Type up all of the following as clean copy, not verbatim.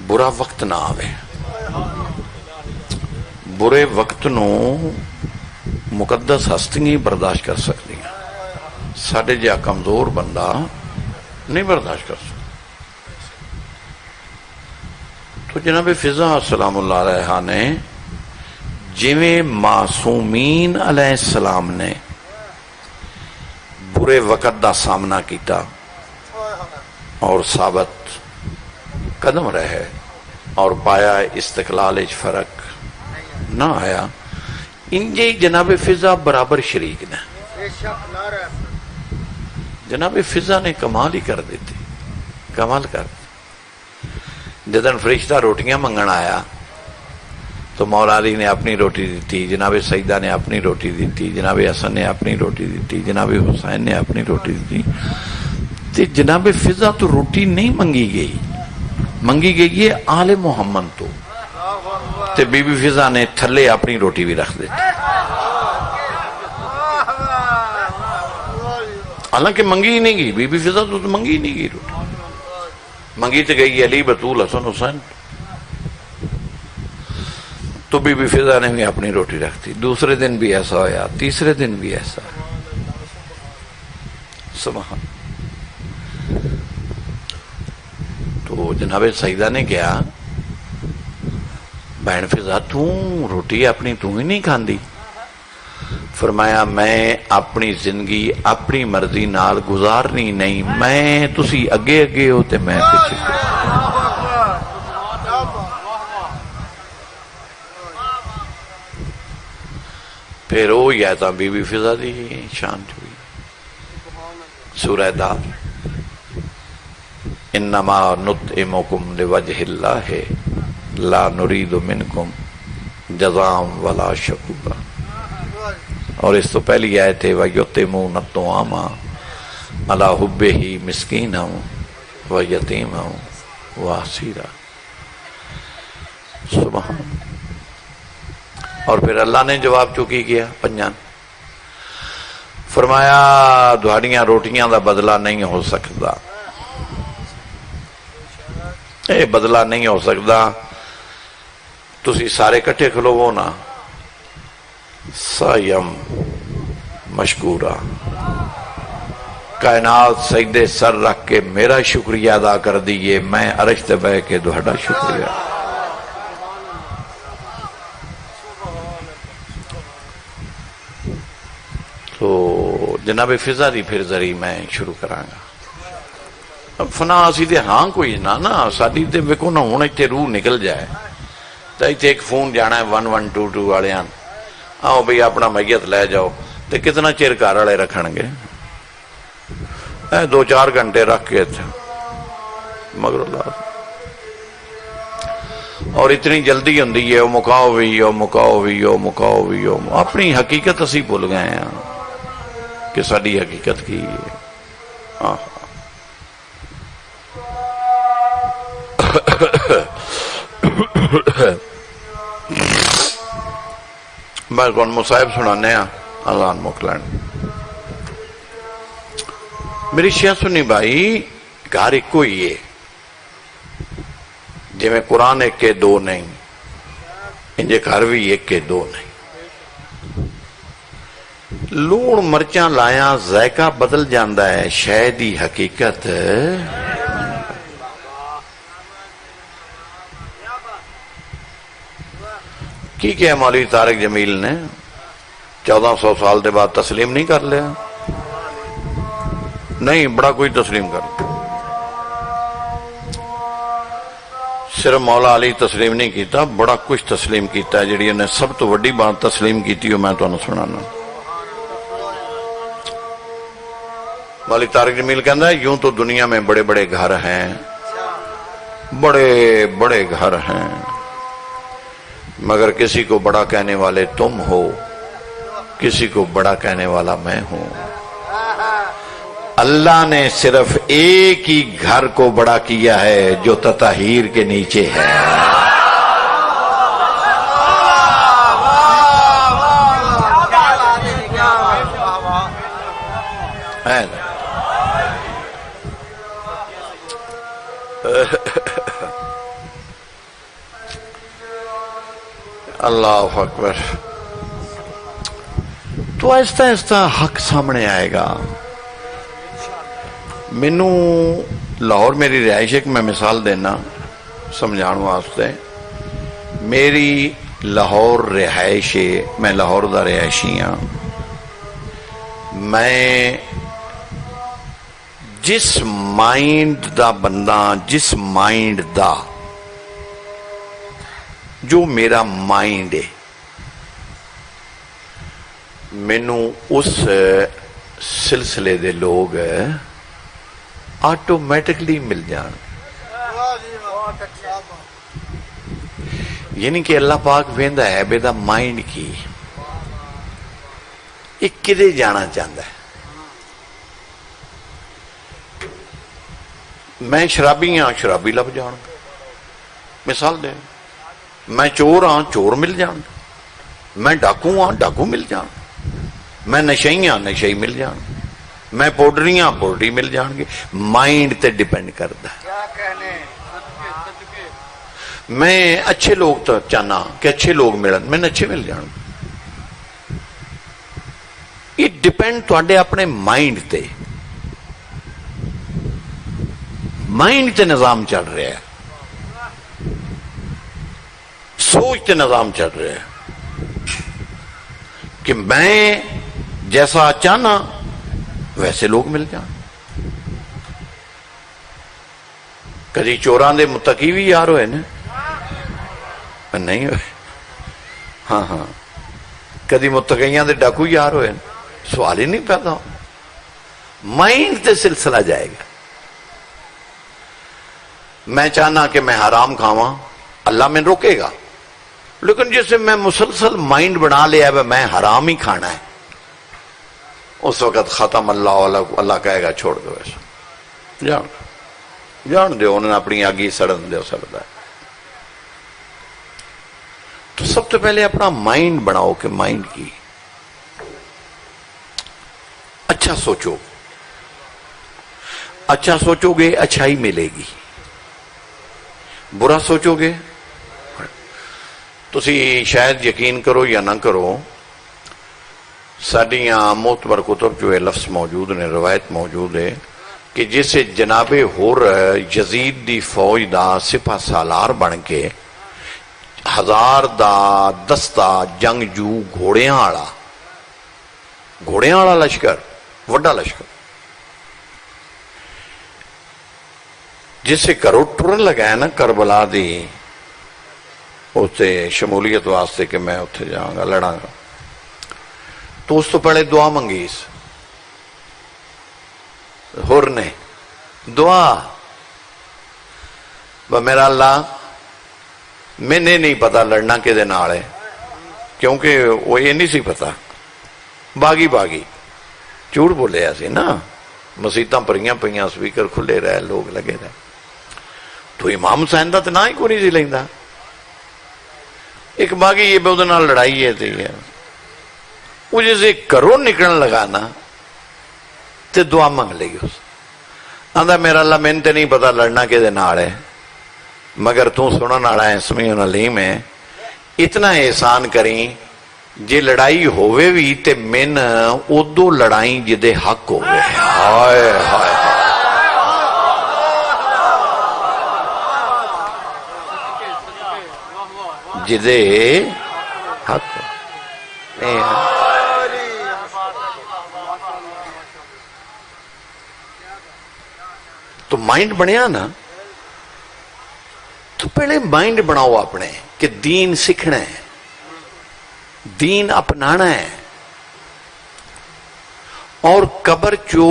برا وقت نہ آوے. برے وقت نو مقدس ہستیاں برداشت کر سکتی ہیں، ساڈے جہا کمزور بندہ نہیں برداشت کر سکتا. تو جناب فضا سلام اللہ علیہ نے جویں معصومین علیہ السلام نے برے وقت دا سامنا کیتا اور ثابت قدم رہے اور پایا استقلال فرق نہ آیا، انجے جناب فضا برابر شریک نے. جناب فضا نے کمال ہی کر دیتی، کمال کر دی. جدن فرشتہ روٹیاں منگن آیا تو مولا علی نے اپنی روٹی دیتی، جناب سیدہ نے اپنی روٹی دیتی، جناب حسن نے اپنی روٹی دیتی، جناب حسین نے اپنی روٹی دیتی. تے جناب فضا تو روٹی نہیں منگی گئی، منگی گئی ہے آل محمد تو. تے بی بی فضا نے تھلے اپنی روٹی بھی رکھ دیتی، حالانکہ منگی ہی نہیں گئی. بی بی فضا تو منگی ہی نہیں گئی روٹی، منگی تو گئی علی بطول حسن حسین. تو بی بی فضا نے بھی اپنی روٹی رکھ دی. دوسرے دن بھی ایسا ہوا، تیسرے دن بھی ایسا. سبحان. تو جناب سیدہ نے کیا، بہن فضا تو روٹی اپنی تو ہی نہیں کھاندی؟ فرمایا میں اپنی زندگی اپنی مرضی نال گزارنی نہیں، میں تسی اگے اگے ہو تے میں پیچھے. پھر وہ یا تا بی بی فضا دی شان ہوئی. سورہ دار، انما نطعمکم لوجہ اللہ لا نرید منکم جزاء ولا شکورا. اور اس تو پہلی آیت ہے وَيُطْعِمُونَ الطَّعَامَ عَلَىٰ حُبِّهِ مِسْكِينًا وَيَتِيمًا وَأَسِيرًا. سبحان. اور پھر اللہ نے جواب چکی کیا پنجان، فرمایا دہاڑیاں روٹیاں دا بدلہ نہیں ہو سکتا، اے بدلہ نہیں ہو سکتا. تسی سارے کٹھے کھلوو نا، سایم مشکورا، کائنات سجدے سر رکھ کے میرا شکریہ ادا کر دیئے، میں عرش تے بہ کے دوہڑا شکریہ. تو جناب فضا دی پھر ذری میں شروع کرانگا. اب فنا اسی دے ہاں کوئی نہ ساڈی تے ویکو نہ ہن ایتھے روح نکل جائے تو ایتھے ایک فون جانا ہے 1122 والیاں، آؤ بھئی اپنا میت لے جاؤ. تے کتنا چیر گھر والے رکھن گے؟ 2-4 گھنٹے رکھ کے تھے مگر اللہ. اور اتنی جلدی ہوندی ہے، مکاؤ بھی ہو مکاؤ بھی ہو مکاؤ بھی ہو. اپنی حقیقت اسی بھول گئے ہیں کہ ساری حقیقت کی ہے. میں کون مصائب سنانے ہیں اللہ مکلین. میری شیعہ سنی بھائی، گھر ایک کوئی ہے جی میں قرآن ایک کے دو نہیں، انجے گھر بھی ایک کے دو نہیں. لون مرچاں لایا ذائقہ بدل جاندہ ہے، شاید ہی حقیقت کی کہ مولوی طارق جمیل نے 1400 سال دے بعد تسلیم نہیں کر لیا؟ نہیں، بڑا کوئی تسلیم کر لیا. صرف مولا علی تسلیم نہیں کیتا، بڑا کچھ تسلیم کیتا ہے. جڑی انہیں سب تو وڈی بات تسلیم کیتی ہو میں تو انہوں سنانا. مولوی طارق جمیل کہنا ہے یوں تو دنیا میں بڑے بڑے گھر ہیں، بڑے بڑے گھر ہیں، مگر کسی کو بڑا کہنے والے تم ہو، کسی کو بڑا کہنے والا میں ہوں. اللہ نے صرف ایک ہی گھر کو بڑا کیا ہے جو تطہیر کے نیچے ہے. اللہ اکبر. تو آہستہ آہستہ حق سامنے آئے گا. مینو لاہور میری رہائش ہے کہ میں مثال دینا سمجھان واسطے. میری لاہور رہائش ہے, میں لاہور دا رہائشی ہاں. میں جس مائنڈ دا بندہ, جس مائنڈ دا جو میرا مائنڈ ہے, مینو اس سلسلے دے لوگ آٹومیٹکلی مل جان. یعنی کہ اللہ پاک ویندا ہے بے دا مائنڈ کی ایک کدے جانا چاہتا ہے. میں شرابی ہاں, شرابی لب جان. مثال دے, میں چور ہاں, چور مل جان. میں ڈاکو ہاں, ڈاکو مل جان. میں نشئی ہاں, نشئی مل جان. میں پوڈری ہاں, پوڈری مل جان گے. مائنڈ تے ڈیپینڈ کرتا ہے. میں اچھے لوگ تو چاہنا کہ اچھے لوگ ملن, میں اچھے مل جان. اٹ ڈیپینڈ تواڈے اپنے مائنڈ تے. مائنڈ تے نظام چل رہا ہے, سوچ تے نظام چل رہا ہے کہ میں جیسا چاہنا ویسے لوگ مل جان. کدی چوراں دے متقی بھی یار ہوئے نا, نہیں ہوئے. ہاں ہاں, کدی متقیاں دے ڈاکو یار ہوئے نا, سوال ہی نہیں پیدا. مائنڈ تے سلسلہ جائے گا. میں چاہنا کہ میں حرام کھاواں, اللہ میں روکے گا. لیکن جسے میں مسلسل مائنڈ بنا لیا ہے میں حرام ہی کھانا ہے, اس وقت ختم. اللہ کہے گا چھوڑ دو ایسا, جان دو, انہوں نے اپنی آگی سڑن دو, سڑتا ہے. تو سب سے پہلے اپنا مائنڈ بناؤ کہ مائنڈ کی اچھا سوچو. اچھا سوچو گے اچھائی ملے گی, برا سوچو گے. تسی شاید یقین کرو یا نہ کرو, ساڈیاں معتبر کتب جو ہے لفظ موجود نے, روایت موجود ہے کہ جسے جناب ہور یزید دی فوج دا سپہ سالار بن کے 1000 دا دستہ جنگجو گھوڑیاں والا لشکر, وڈا لشکر, جسے کرو ٹرن لگا ہے نا کربلا دی اسے شمولیت واسطے کہ میں اتنے جاؤں گا, لڑاں گا, تو اس تو پہلے دعا منگی. ہر نے دعا, میرا اللہ میں نے نہیں پتا لڑنا کدے نال ہے, کیونکہ وہ یہ نہیں سی پتا. باغی جھوٹ بولے سی نا, مسیتاں پریاں پئیاں, سپیکر کھلے رہے, لوگ لگے رہے. تو امام حسین دا تو نہ ہی کوئی نہیں سی لیندا. ایک باغی یہ بے نال لڑائی ہے تھی, وہ جیسے کرو نکلن لگا نا تے دعا منگ لئی. اس آندا میرا اللہ میں تے نہیں پتا لڑنا کدے نال ہے, مگر تو سنن والا ہے, سمیع علیم ہے, اتنا احسان کریں جے لڑائی ہوئے بھی تے من ادو لڑائی جدے حق ہوئے. ہائے ہائے جدے حق نہیں. تو مائنڈ بنیا نا, تو پہلے مائنڈ بناؤ اپنے کہ دین سیکھنا ہے, دین اپنانا ہے, اور قبر چو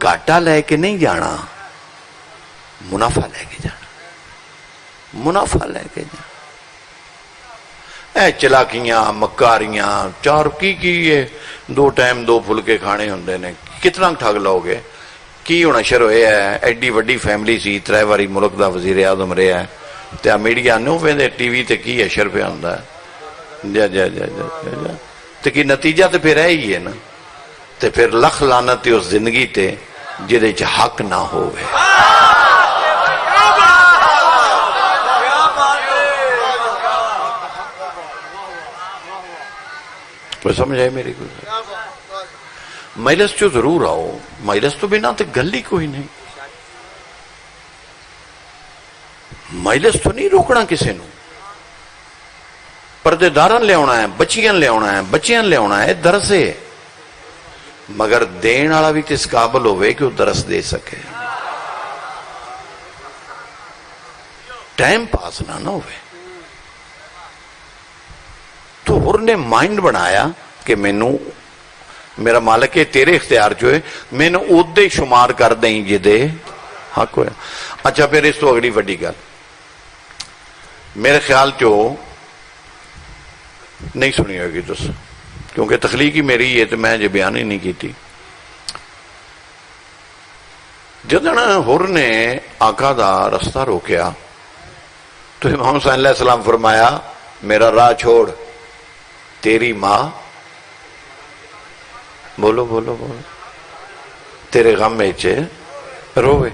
گاٹا لے کے نہیں جانا, منافع لے کے جانا, منافع لے کے جانا. اے چلاکیاں مکاریاں چار کی ہے, 2 ٹائم 2 پھلکے کھانے ہوندے نے, کتنا ٹھگ لو گے. کی ہونا شروع ہوا ہے, ایڈی وڈی فیملی سی, 3 باری ملک دا وزیر اعظم رہا ہے, تے میڈیا نو ویندے ٹی وی تے کی اشر پہ ہوندا ہے. جا جا جا جا جا تے کی نتیجہ تے پھر ہی ہے نا. تے پھر لکھ لعنت اس زندگی تے جدے چ حق نہ ہوئے. کوئی سمجھ آئے میری کوئی؟ مجلس چو ضرور آؤ، مجلس تو بنا تو گل ہی کوئی نہیں. مجلس تو نہیں روکنا کسی نو، پردے دارن لے آنا ہے، بچیاں لے آنا ہے، بچیاں لے آنا ہے، درس ہے، مگر دین والا بھی اس قابل ہوئے کہ وہ درس دے سکے، ٹائم پاس نہ ہوئے. تو ہر نے مائنڈ بنایا کہ مینو میرا مالک ہے تیرے اختیار جو ہے، مینو ادے شمار کر دیں جدے حق ہویا. اچھا پھر اس تو اگلی وڈی گل میرے خیال چو نہیں سنی ہوگی تس، کیونکہ تخلیق ہی میری ہے تو میں جو بیان ہی نہیں کی. جدن ہر نے آقا دا رستہ روکیا تو امام حسین علیہ السلام فرمایا میرا راہ چھوڑ، تیری ماں بولو بولو بولو تیرے غم میں روے.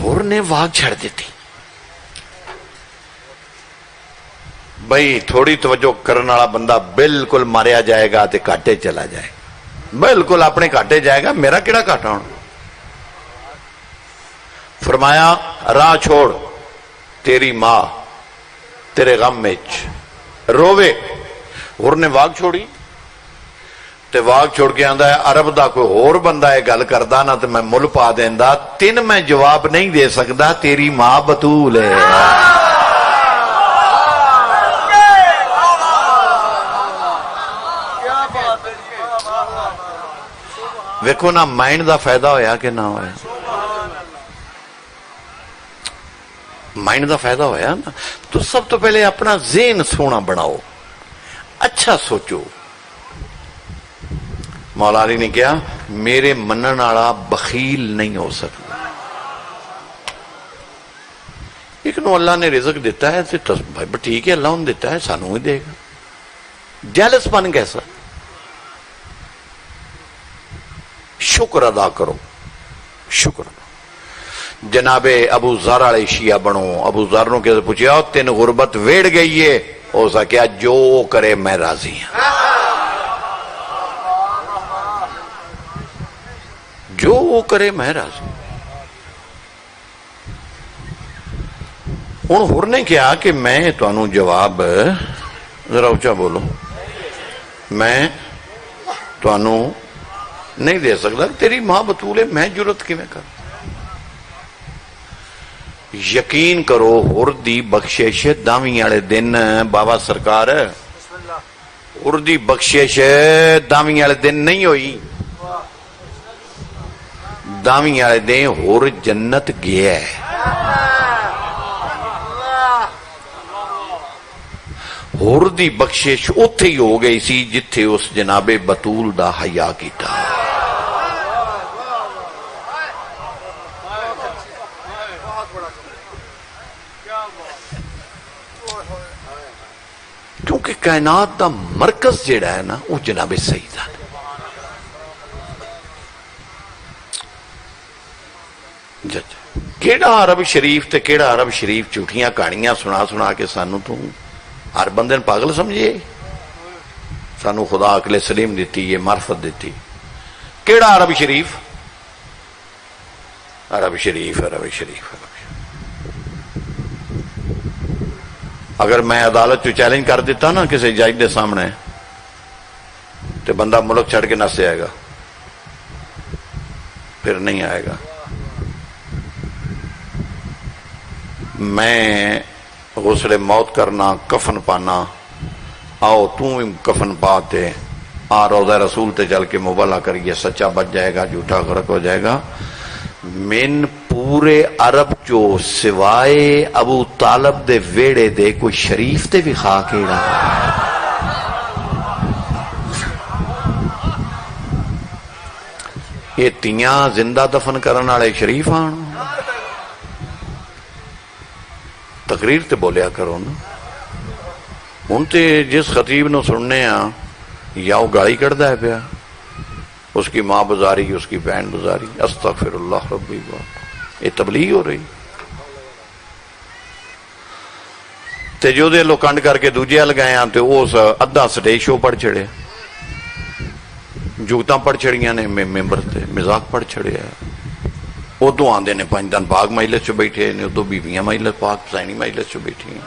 ہر نے واگ چھڑ دیتی، بھئی تھوڑی توجہ کرنے والا بندہ بالکل ماریا جائے گا تے کاٹے چلا جائے گا، بالکل اپنے کاٹے جائے گا، میرا کیڑا کاٹا ہونا. فرمایا راہ چھوڑ، تیری ماں تیرے غم میں روے. ہر نے واگ چھوڑی تے واگ چھوڑ کے آندا ہے عرب دا کوئی اور بندہ ہے گل کردا نا تے میں مل پا دیندا، تین میں جواب نہیں دے سکدا، تیری ماں بطول ہے. ویکھو نا مائنڈ دا فائدہ ہویا کہ نہ ہویا؟ مائنڈ دا فائدہ ہویا نا. تو سب تو پہلے اپنا ذہن سونا بناؤ، اچھا سوچو. مولا علی نے کیا میرے منن والا بخیل نہیں ہو سکتا. ایک نو اللہ نے رزق دیتا ہے تو بھائی ٹھیک ہے اللہ نے دیتا ہے سانوں ہی دے گا. جیلس پن کیسا؟ شکر ادا کرو، شکر. جناب ابو ذر والے شیعہ بنو. ابو ذر نو کیسے پوچھیا تین غربت ویڑ گئی ہے؟ ہو سکیا جو کرے میں راضی ہوں، جو وہ کرے میں راضی. ہوں ہر نے کیا کہ میں تانوں جواب ذرا اونچا بولو، میں تانوں نہیں دے سکتا، تیری ماں بطول ہے، میں جرت کیویں کر. یقین کرو ہر دی بخشش داویں والے دن بابا سرکار ہر دی بخشش داویں والے دن نہیں ہوئی. داویں والے دن ہر جنت گیا ہے. ہر دی بخشش اوتھے ہی ہو گئی سی جتھے اس جناب بطول دا حیا کیتا. کیونکہ کائنات دا مرکز جیڑا ہے نا وہ جناب سیدہ ہے. کیڑا عرب شریف تے کیڑا عرب شریف جھوٹیاں کہانیاں سنا سنا کے سانو تو ہر بندے نے پاگل سمجھے. سانو خدا عقل سلیم دیتی ہے، معرفت دیتی. کیڑا عرب شریف؟ عرب شریف عرب شریف. اگر میں عدالت جو چیلنج کر دیتا نا کسی جج کے سامنے تو بندہ ملک چھڑ کے نس جائے گا، پھر نہیں آئے گا. میں غسل موت کرنا، کفن پانا، آؤ تم کفن پاتے آ روضہ رسول تے چل کے مبالغہ کریے، سچا بچ جائے گا جھوٹا غرق ہو جائے گا. من پورے عرب چو سوائے ابو طالب دے ویڑے دے کوئی شریف تے بھی خاک ایڑا. یہ تیاں زندہ دفن کرنے والے شریف آن. تقریر تے بولیا کرو نا. ہوں تے جس خطیب نو سننے ہاں یا وہ گالی کڑدا ہے پیا، اس کی ماں بزاری، اس کی بہن بزاری، استغفر اللہ ربی بات، یہ تبلیغ ہو رہی. تے جو دے لو کنڈ کر کے دوجے ہل گئے ہیں تے اس ادھا سٹیج شو پڑھ چھڑے جگتاں پڑھ چھڑیاں نے ممبر تے مزاق پڑھ چھڑے ادو آندے نے 5 دن پاک مجلس چ بیٹھے نے ادو بیویاں مجلس پاک حسینی مجلس چ بیٹھی ہیں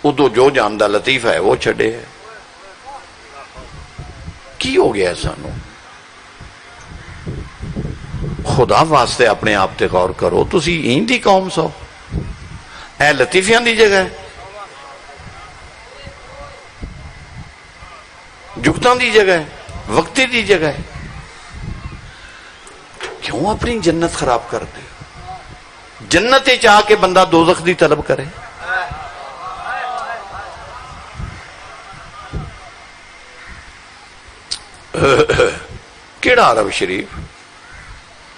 ادو جو جاندا لطیف ہے وہ چھڑے ہے کی ہو گیا سانو خدا واسطے اپنے آپ تے غور کرو تسی این دی قوم سو اے لطیفیاں دی جگہ ہے جگتاں دی جگہ ہے وقتی دی جگہ ہے کیوں اپنی جنت خراب کر دے جنت چاہ کے بندہ دوزخ دی طلب کرے کیڑا عرب شریف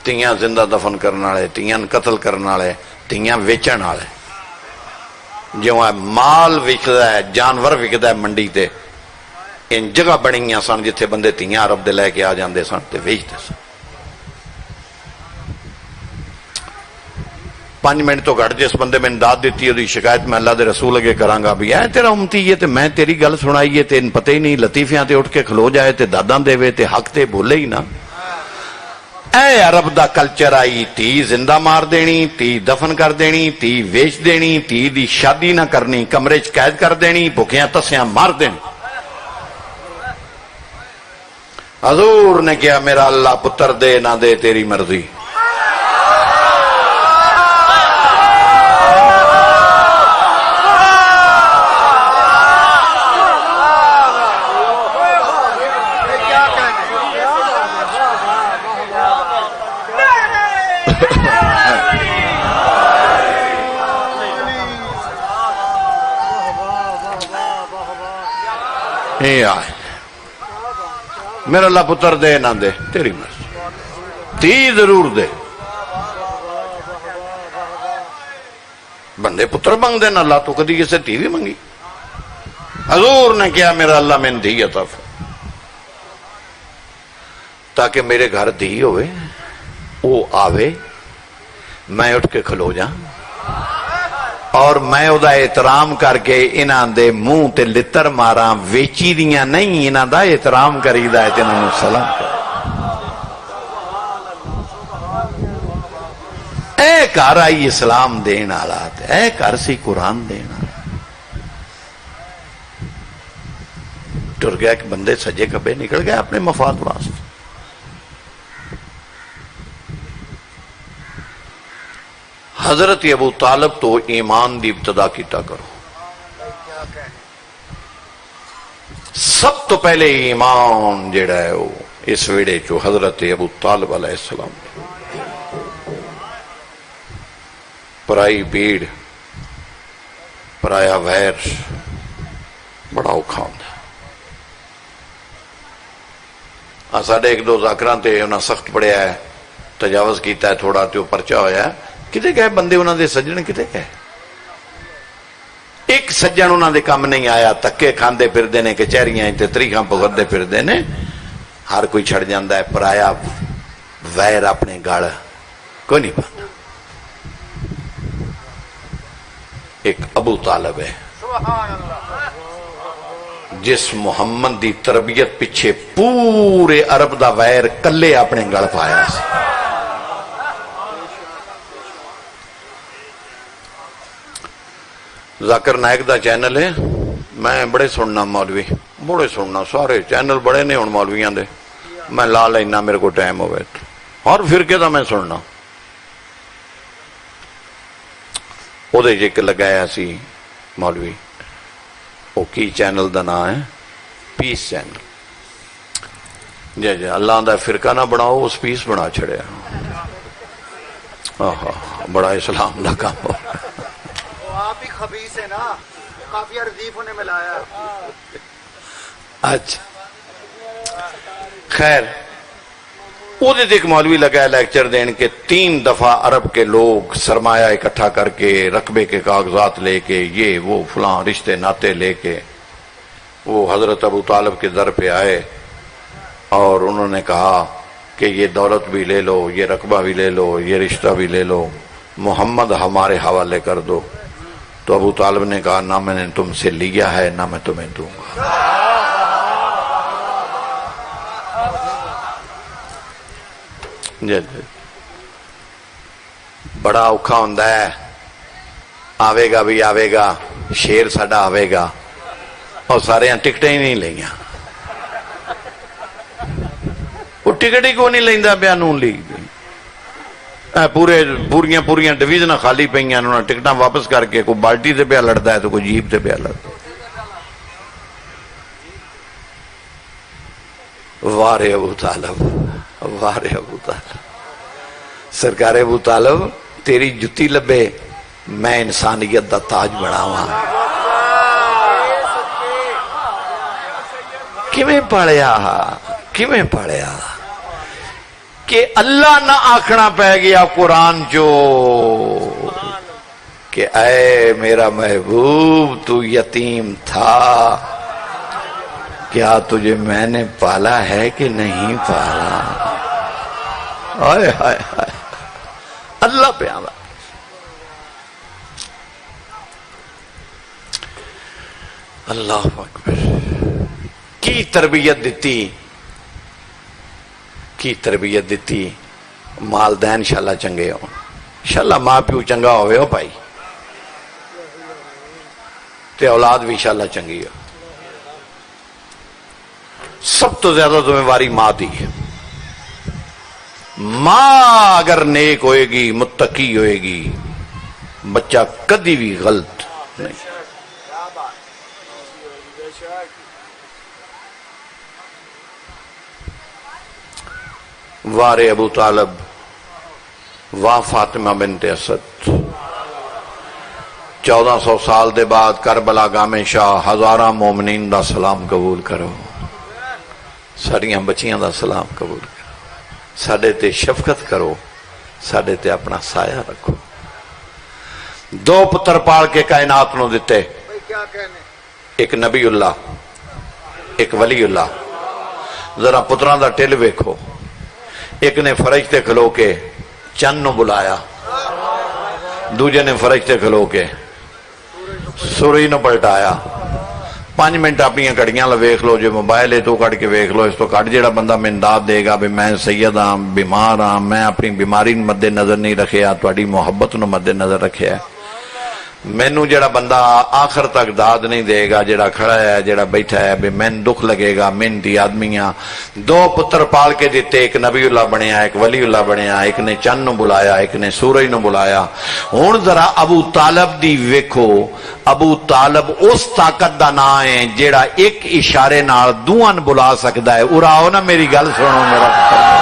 تیاں زندہ دفن کرنے والے تیاں قتل کرنے والے تیاں ویچن والے جو مال وکدا ہے جانور وکدا ہے منڈی تے ان جگہ بنیاں سن جتھے بندے تیاں عرب دے لے کے آ جاندے سن تے ویچدے سن 5 منٹ تو گھٹ جس بندے میں داد دیتی ہے شکایت میں اللہ دے رسول اگے کراں گا بھی اے تیرا امتی ہے تے میں تیری گل سنائیے تے پتہ ہی نہیں لطیفیاں تے اٹھ کے کھلو جائے تے داداں دے تے حق تے بولے ہی نا اے عرب دا کلچر آئی تی زندہ مار دینی تی دفن کر دینی تی ویچ دینی تی دی شادی نہ کرنی کمرے چ قید کر دینی بھکیاں تسیاں مار دینی حضور نے کیا میرا اللہ پتر دے نہ دے تیری مرضی آئے میرا اللہ پتر دے نہ دے تیری مرضی تی ضرور دے بندے پتر منگ دے نہ اللہ تو کدی کسے تی بھی منگی حضور نے کیا میرا اللہ میں دھی عطا تاکہ میرے گھر دھی ہوئے وہ آوے میں اٹھ کے کھلو جاں اور میں او دا احترام کر کے انہاں دے منہ تے لتر ماراں ویچی دیاں نہیں انہاں دا احترام کری دا ہے تے انہاں نوں سلام کر اے گھر آئی اسلام دین والا اے گھر سی قرآن دین والا ٹر گیا کہ بندے سجے کبے نکل گئے اپنے مفاد واسطے حضرت ابو طالب تو ایمان دی ابتدا کیتا کرو سب تو پہلے ایمان جڑا ہے وہ اس ویڑے چو حضرت ابو طالب علیہ السلام پرائی بھیڑ پرایا ویر بڑا اوکھا ہوندا ساڈے 1-2 ذاکراں تے انہاں سخت پڑھیا ہے تجاوز کیتا ہے تھوڑا تے پرچہ ہویا ہے کتے گئے بندے انہوں دے سجن کتے گئے ایک سجن انہوں دے کام نہیں آیا تکے کھاندے پھر دینے کچہریاں تے تریخاں پغردے پھر دینے ہر کوئی چھڑ جاندہ ہے پرایا ویر اپنے گاڑ کوئی نہیں پاتا ایک ابو طالب ہے جس محمد دی تربیت پیچھے پورے عرب دا ویر کلے اپنے گڑ پایا سی ذاکر نائک دا چینل ہے میں بڑے سننا مولوی بڑے سننا سارے چینل بڑے نے ہن مولویاں دے میں لا لینا میرے کو ٹائم ہوئے اور فرقے دا میں سننا او دے جے لگایا سی مولوی او کی چینل دا نام ہے پیس چینل جی جی اللہ دا فرقہ نہ بناؤ اس پیس بنا چھڑیا بڑا اسلام دا کام ہو آپ ہی خبیث ہے نا کافی ردیف انہیں ملایا اچھا خیر وہ دے ایک مولوی لگا ہے لیکچر دین کے 3 دفعہ عرب کے لوگ سرمایہ اکٹھا کر کے رقبے کے کاغذات لے کے یہ وہ فلاں رشتے ناتے لے کے وہ حضرت ابو طالب کے در پہ آئے اور انہوں نے کہا کہ یہ دولت بھی لے لو یہ رقبہ بھی لے لو یہ رشتہ بھی لے لو محمد ہمارے حوالے کر دو تو ابو طالب نے کہا نہ میں نے تم سے لیا ہے نہ میں تمہیں دوں گا. بڑا اوکھا ہوندا ہے, آوے گا بھی آوے گا, شیر ساڈا آوے گا, اور سارے ٹکٹیں ہی نہیں لئیاں. وہ ٹکٹ ہی کو نہیں لیندا پیا نون لیگ دی. پوریاں ڈویژن خالی پئیاں, انہوں نے ٹکٹاں واپس کر کے کوئی بالٹی سے پیا لڑتا ہے تو کوئی جیپ سے پیا لڑتا ہے. وارے ابو طالب, وارے ابو طالب. سرکار ابو طالب تیری جتی لبے میں انسانیت دا تاج بناواں. کیویں پڑھیا کہ اللہ نہ آکھنا پہ گیا قرآن جو کہ اے میرا محبوب تو یتیم تھا, کیا تجھے میں نے پالا ہے کہ نہیں پالا. ہائے ہائے ہائے, اللہ پہ آوا. اللہ اکبر. کی تربیت دیتی مالدین انشاءاللہ چنگے ہوں, انشاءاللہ ماں پیو چنگا ہوئے ہو بھائی, تے اولاد بھی انشاءاللہ چنگی ہو. سب تو زیادہ ذمہ واری ماں دی ہے. ماں اگر نیک ہوئے گی, متقی ہوئے گی, بچہ کدی بھی غلط نہیں. وارے ابو طالب, واہ فاطمہ بنت اسد. 1400 سال دے بعد کربلا گامے شاہ ہزاراں مومنین دا سلام قبول کرو, ساڑیاں بچیاں دا سلام قبول کرو, ساڑے تے شفقت کرو, ساڑے تے اپنا سایہ رکھو. 2 پتر پال کے کائنات نو دیتے, ایک نبی اللہ ایک ولی اللہ. ذرا پتران دا ٹل ویکھو, ایک نے فرشتے کھلو کے چند نو بلایا, دوجے نے فرشتے کھلو کے سورج نو پلٹایا. 5 منٹ اپنی کڑیاں ویکھ لو, جو موبائل ہے تو کٹ کے ویکھ لو. اس تو کٹ جیڑا بندہ امداد دے گا بھی میں سید ہاں, بیمار ہاں, میں اپنی بیماری مد نظر نہیں رکھیا, تہاڈی محبت نو مد نظر رکھیا. مینوں جڑا بندہ آخر تک داد نہیں دے گا, جڑا کھڑا ہے جڑا بیٹھا ہے بھی مین دکھ لگے گا, محنتی آدمیاں. 2 پتر پال کے دیتے, ایک نبی اللہ بنیا ایک ولی اللہ بنیا, ایک نے چند نو بلایا ایک نے سورج نو بلایا. ہن ذرا ابو طالب دی ویکھو, ابو طالب اس طاقت دا نام ہے جڑا ایک اشارے نال دوواں بلا سکدا ہے. اراؤ نا میری گل سنو میرا.